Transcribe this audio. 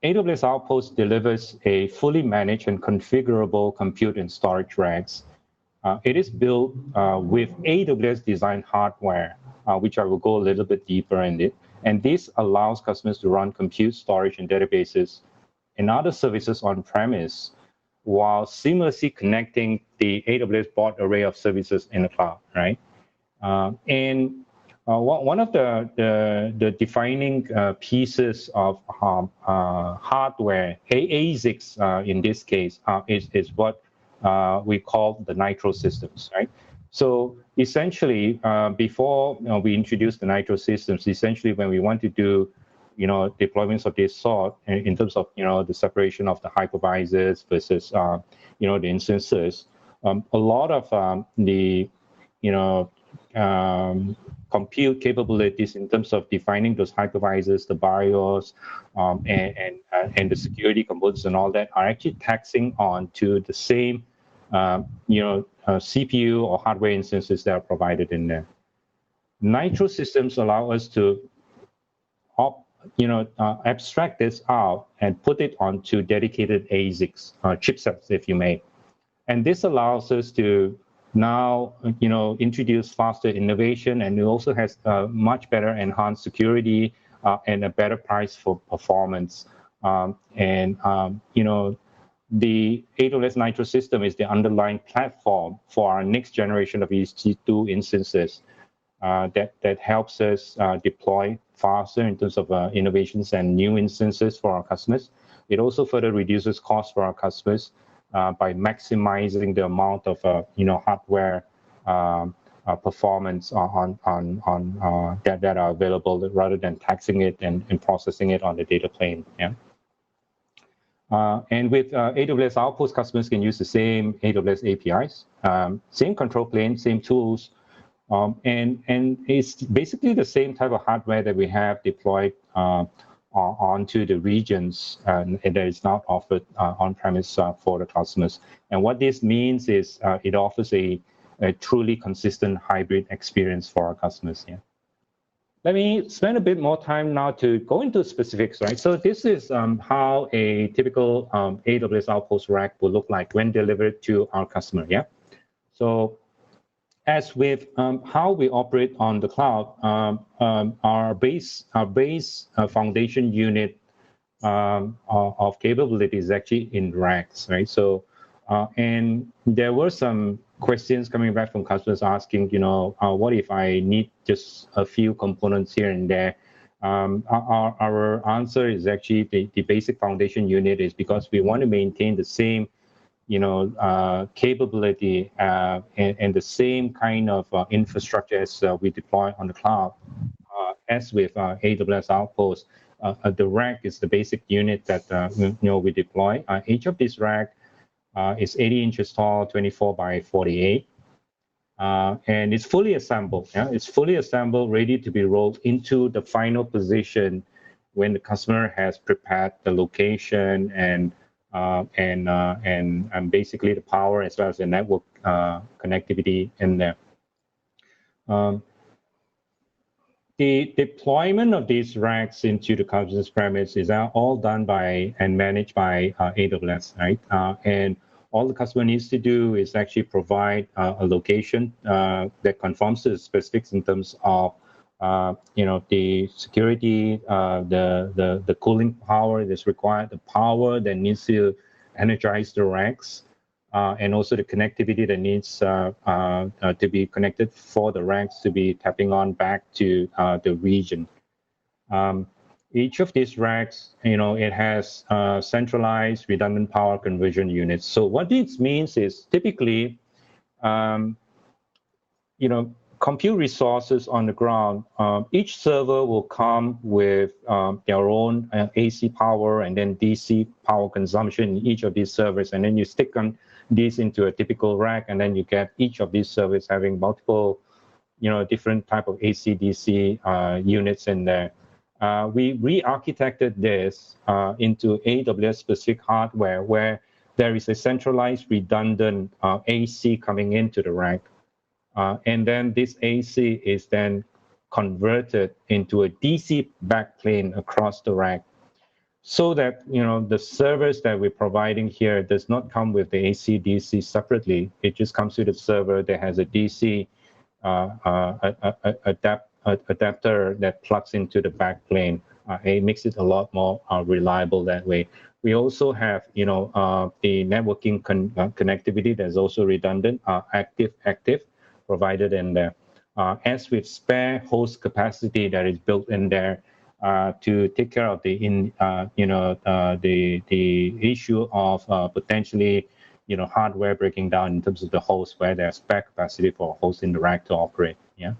AWS Outposts delivers a fully managed and configurable compute and storage racks. It is built with AWS design hardware, which I will go a little bit deeper in it. And this allows customers to run compute, storage, and databases and other services on-premise while seamlessly connecting the AWS broad array of services in the cloud, right? One of the defining pieces of hardware, ASICs in this case, is what we call the Nitro systems, right? So essentially, before we introduced the Nitro systems, essentially when we want to do deployments of this sort in terms of the separation of the hypervisors versus the instances, a lot of the compute capabilities in terms of defining those hypervisors, the BIOS, and the security components and all that are actually taxing on to the same CPU or hardware instances that are provided in there. Nitro systems allow us to abstract this out and put it onto dedicated ASICs, chipsets, if you may. And this allows us to now, introduce faster innovation, and it also has much better enhanced security and a better price for performance. The AWS Nitro system is the underlying platform for our next generation of EC2 instances that helps us deploy faster in terms of innovations and new instances for our customers. It also further reduces costs for our customers by maximizing the amount of hardware performance that are available rather than taxing it and processing it on the data plane. Yeah. And with AWS Outposts, customers can use the same AWS APIs, same control plane, same tools, and it's basically the same type of hardware that we have deployed onto the regions and that is not offered on-premise for the customers. And what this means is it offers a truly consistent hybrid experience for our customers here. Let me spend a bit more time now to go into specifics, right? So this is how a typical AWS Outpost rack will look like when delivered to our customer, yeah? So as with how we operate on the cloud, our base foundation unit of capabilities is actually in racks, right? So, and there were some questions coming back from customers asking, what if I need just a few components here and there? Our answer is actually the basic foundation unit is because we want to maintain the same capability and the same kind of infrastructure as we deploy on the cloud. As with AWS Outposts, the rack is the basic unit that we deploy. Each of these rack is 80 inches tall, 24 by 48, and it's fully assembled. Yeah? It's fully assembled, ready to be rolled into the final position when the customer has prepared the location and basically the power as well as the network connectivity in there. The deployment of these racks into the customer's premise is all done by and managed by AWS, right? And all the customer needs to do is actually provide a location that conforms to the specifics in terms of the security, the cooling power that's required, the power that needs to energize the racks, and also the connectivity that needs to be connected for the racks to be tapping on back to the region. Each of these racks, it has centralized redundant power conversion units. So what this means is typically, compute resources on the ground, each server will come with their own AC power and then DC power consumption in each of these servers. And then you stick these into a typical rack, and then you get each of these servers having multiple, different type of AC, DC units in there. We re-architected this into AWS-specific hardware where there is a centralized redundant AC coming into the rack. And then this AC is then converted into a DC backplane across the rack. so that the servers that we're providing here does not come with the AC/DC separately. It just comes with a server that has a DC adapter that plugs into the backplane. It makes it a lot more reliable that way. We also have the networking connectivity that's also redundant, active provided in there. As with spare host capacity that is built in there to take care of the issue of potentially hardware breaking down in terms of the host where there's spare capacity for a host in the rack to operate. Yeah.